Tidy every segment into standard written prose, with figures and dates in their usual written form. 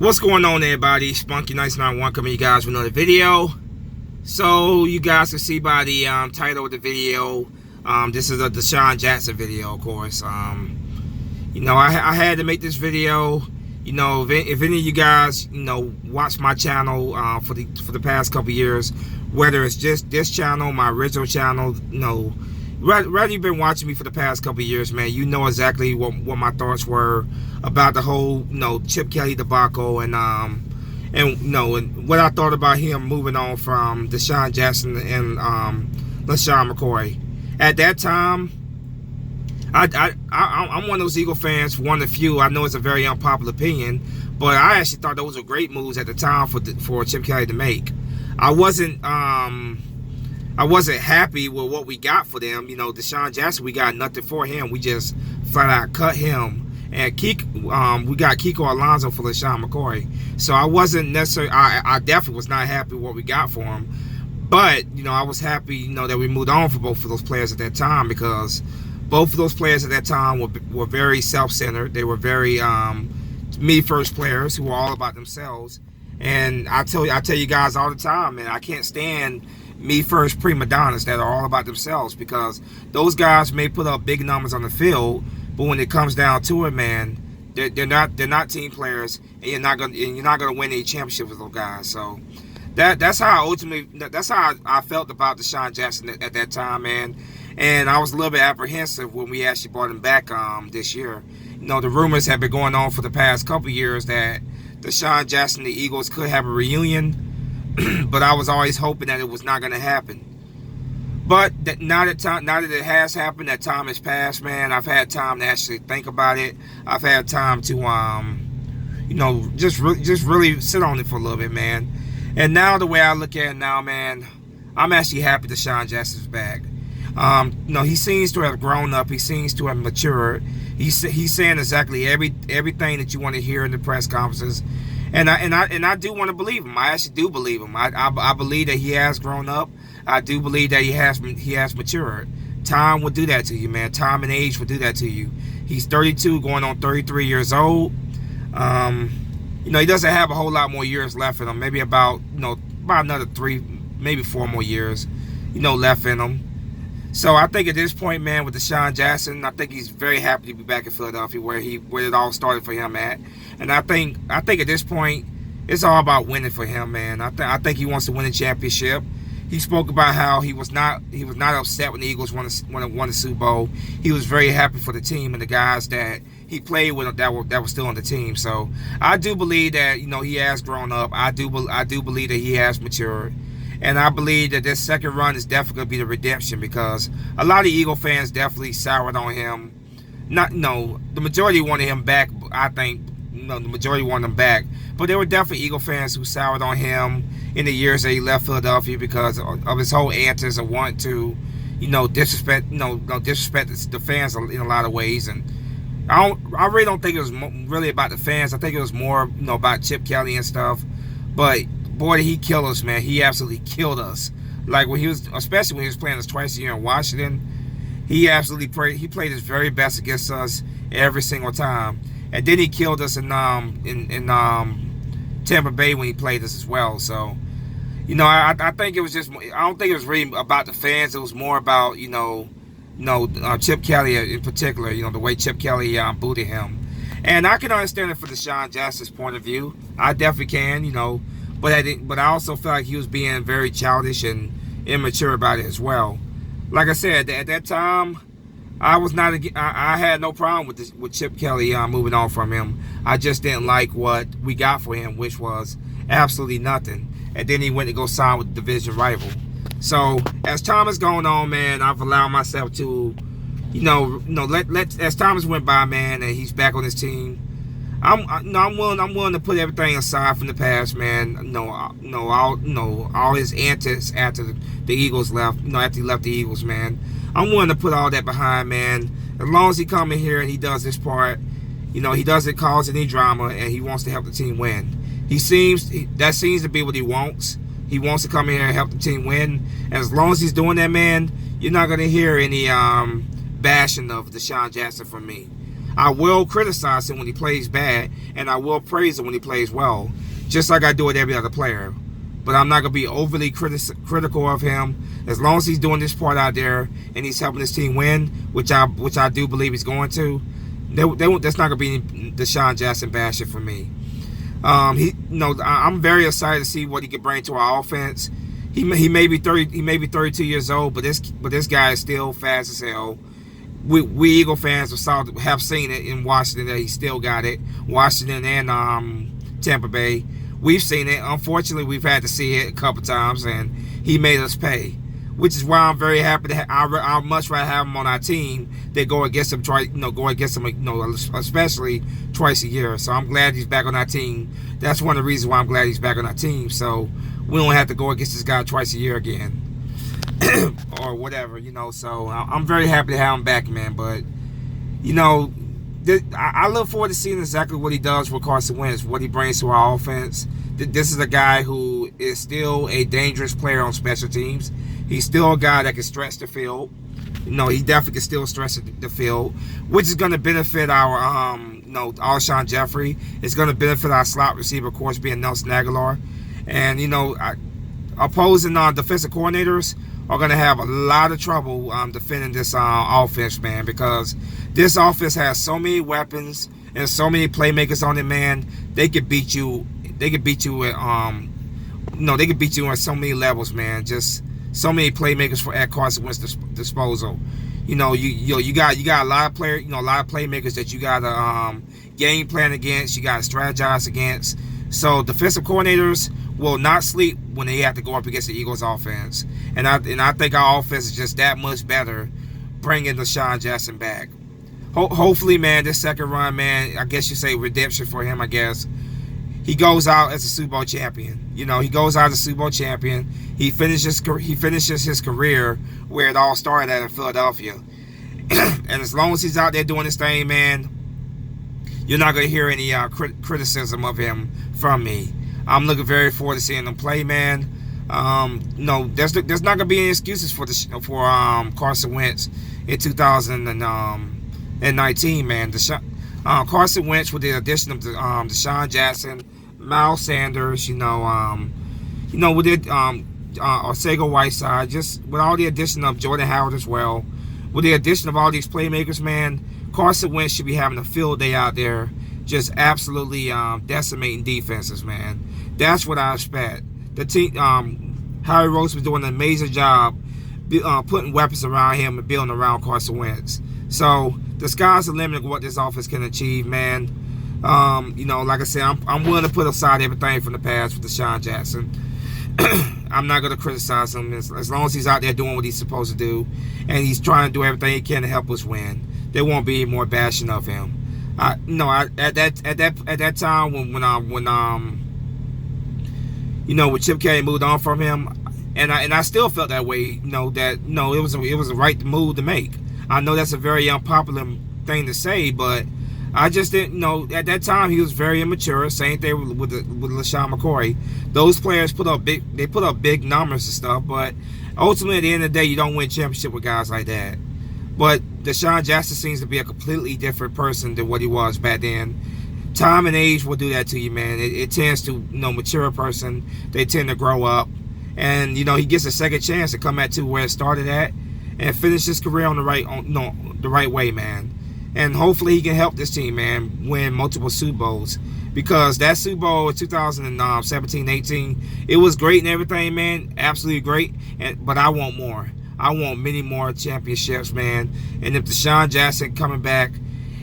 What's going on, everybody? Spunky991 coming to you guys with another video. So you guys can see by the title of the video, this is a DeSean Jackson video, of course. You know, I had to make this video. You know, if any of you guys, you know, watch my channel for the past couple years, whether it's just this channel, my original channel, you know, whether you've been watching me for the past couple years, man, you know exactly what my thoughts were about the whole, you know, Chip Kelly debacle, and you know, and what I thought about him moving on from DeSean Jackson and LeSean McCoy. At that time, I'm one of those Eagle fans, one of the few. I know it's a very unpopular opinion, but I actually thought those were great moves at the time for Chip Kelly to make. I wasn't happy with what we got for them. You know, DeSean Jackson, we got nothing for him. We just flat out cut him. And we got Kiko Alonso for LeSean McCoy. So I wasn't necessarily, I definitely was not happy with what we got for him. But, you know, I was happy, you know, that we moved on for both of those players at that time, because both of those players at that time were very self-centered. They were very me-first players who were all about themselves. And I tell you guys all the time, man, I can't stand me-first prima donnas that are all about themselves, because those guys may put up big numbers on the field, but when it comes down to it, man, they're not team players, and you're not gonna win any championships with those guys. So that's how I felt about DeSean Jackson at that time, man. And I was a little bit apprehensive when we actually brought him back this year. You know, the rumors have been going on for the past couple years that DeSean Jackson and the Eagles could have a reunion, but I was always hoping that it was not going to happen. But now that it has happened, that time has passed, man. I've had time to actually think about it. I've had time to, you know, just really sit on it for a little bit, man. And now the way I look at it now, man, I'm actually happy DeSean Jackson's back. You know, he seems to have grown up. He seems to have matured. He's saying exactly everything that you want to hear in the press conferences. And I do want to believe him. I actually do believe him. I believe that he has grown up. I do believe that he has matured. Time will do that to you, man. Time and age will do that to you. He's 32, going on 33 years old. You know, he doesn't have a whole lot more years left in him. Maybe about another 3, maybe 4 more years, you know, left in him. So I think at this point, man, with DeSean Jackson, I think he's very happy to be back in Philadelphia, where it all started for him at. And I think at this point, it's all about winning for him, man. I think he wants to win a championship. He spoke about how he was not upset when the Eagles won the Super Bowl. He was very happy for the team and the guys that he played with that were still on the team. So I do believe that, you know, he has grown up. I do believe that he has matured. And I believe that this second run is definitely going to be the redemption, because a lot of Eagle fans definitely soured on him. The majority wanted him back. I think, you know, the majority wanted him back. But there were definitely Eagle fans who soured on him in the years that he left Philadelphia, because of his whole antics of wanting to, you know, disrespect the fans in a lot of ways. And I really don't think it was really about the fans. I think it was more, you know, about Chip Kelly and stuff. But boy, did he kill us, man. He absolutely killed us. Like especially when he was playing us twice a year in Washington, he played his very best against us every single time. And then he killed us in Tampa Bay when he played us as well. So, you know, I think it was just, I don't think it was really about the fans. It was more about, you know, Chip Kelly in particular. You know, the way Chip Kelly booted him. And I can understand it from DeSean Jackson's point of view. I definitely can, you know. But I also felt like he was being very childish and immature about it as well. Like I said, at that time, I had no problem with Chip Kelly moving on from him. I just didn't like what we got for him, which was absolutely nothing. And then he went to go sign with the division rival. So as time has gone on, man, I've allowed myself to, you know, as time has went by, man, and he's back on his team, I'm willing to put everything aside from the past, man. All his antics after the Eagles left, after he left the Eagles, man. I'm willing to put all that behind, man. As long as he come in here and he does his part, you know, he doesn't cause any drama, and he wants to help the team win. That seems to be what he wants. He wants to come in here and help the team win. And as long as he's doing that, man, you're not gonna hear any bashing of DeSean Jackson from me. I will criticize him when he plays bad, and I will praise him when he plays well, just like I do with every other player. But I'm not going to be overly critical of him. As long as he's doing this part out there and he's helping his team win, which I do believe he's going to, that's not going to be DeSean Jackson bashing for me. I'm very excited to see what he can bring to our offense. He may be 32 years old, but this guy is still fast as hell. We Eagle fans have seen it in Washington that he still got it. Washington and Tampa Bay. We've seen it. Unfortunately, we've had to see it a couple times, and he made us pay. Which is why I'm very happy to. I'd much rather have him on our team than go against him. Especially twice a year. So I'm glad he's back on our team. That's one of the reasons why I'm glad he's back on our team. So we don't have to go against this guy twice a year again, or whatever. So I'm very happy to have him back, man. But I look forward to seeing exactly what he does with Carson Wentz, what he brings to our offense. This is a guy who is still a dangerous player on special teams. He's still a guy that can stretch the field. He definitely can still stretch the field, which is going to benefit our Alshon Jeffrey. It's going to benefit our slot receiver, of course, being Nelson Aguilar. And, opposing defensive coordinators are going to have a lot of trouble defending this offense, man, because this offense has so many weapons and so many playmakers on it, man. They could beat you. They could beat you at they could beat you on so many levels, man. Just so many playmakers at Carson Wentz's disposal. You got a lot of players, a lot of playmakers that you got to game plan against. You got to strategize against. So defensive coordinators will not sleep when they have to go up against the Eagles' offense. And I think our offense is just that much better, bringing DeSean Jackson back. Hopefully, man, this second run, man, I guess you say redemption for him, I guess. He goes out as a Super Bowl champion. He goes out as a Super Bowl champion. He finishes his career where it all started at in Philadelphia. And as long as he's out there doing his thing, man, you're not going to hear any criticism of him from me. I'm looking very forward to seeing him play, man. There's not going to be any excuses for Carson Wentz in 2019, man. Carson Wentz, with the addition of DeSean Jackson, Miles Sanders, we did Arcega Whiteside, just with all the addition of Jordan Howard as well, with the addition of all these playmakers, man, Carson Wentz should be having a field day out there, just absolutely decimating defenses, man. That's what I expect. The team, Harry Rose was doing an amazing job putting weapons around him and building around Carson Wentz. So the sky's the limit of what this offense can achieve, man. Like I said, I'm willing to put aside everything from the past with DeSean Jackson. I'm not going to criticize him as long as he's out there doing what he's supposed to do, and he's trying to do everything he can to help us win. There won't be any more bashing of him. At that time when Chip Kelly moved on from him, and I still felt that way. It was a right move to make. I know that's a very unpopular thing to say, but I just didn't know. At that time, he was very immature. Same thing with LaShawn McCoy. Those players put up big numbers and stuff, but ultimately, at the end of the day, you don't win championship with guys like that. But DeSean Jackson seems to be a completely different person than what he was back then. Time and age will do that to you, man. It tends to, mature a person. They tend to grow up, and he gets a second chance to come back to where it started at and finish his career on the right way, man. And hopefully he can help this team, man, win multiple Super Bowls. Because that Super Bowl in 2017-18, it was great and everything, man. Absolutely great. But I want more. I want many more championships, man. And if DeSean Jackson coming back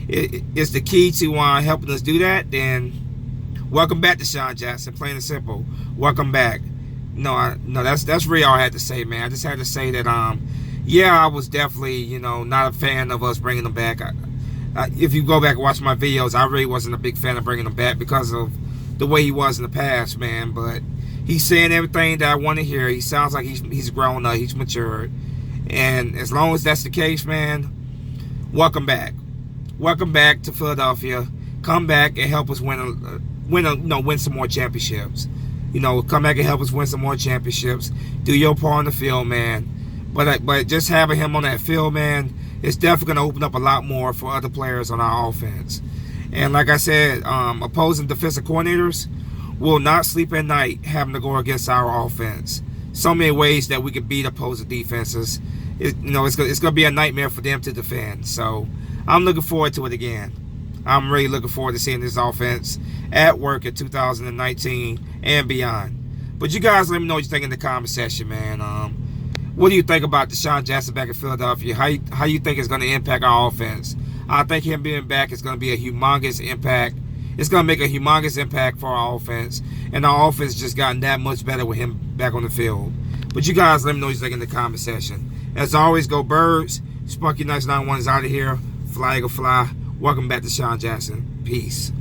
is the key to helping us do that, then welcome back, DeSean Jackson. Plain and simple. Welcome back. That's really all I had to say, man. I just had to say that, I was definitely, not a fan of us bringing him back. If you go back and watch my videos, I really wasn't a big fan of bringing him back because of the way he was in the past, man. But he's saying everything that I want to hear. He sounds like he's grown up, he's matured, and as long as that's the case, man, welcome back. Welcome back to Philadelphia. Come back and help us win some more championships. Come back and help us win some more championships. Do your part on the field, man. But just having him on that field, man, it's definitely going to open up a lot more for other players on our offense. And like I said, opposing defensive coordinators will not sleep at night having to go against our offense. So many ways that we could beat opposing defenses. It's going to be a nightmare for them to defend. So I'm looking forward to it again. I'm really looking forward to seeing this offense at work in 2019 and beyond. But you guys let me know what you think in the comment section, man. What do you think about DeSean Jackson back in Philadelphia? How you think it's going to impact our offense? I think him being back is going to be a humongous impact. It's going to make a humongous impact for our offense. And our offense just gotten that much better with him back on the field. But you guys let me know what you think in the comment section. As always, go Birds. Spunky Nice 91 is out of here. Fly Eagle Fly. Welcome back to DeSean Jackson. Peace.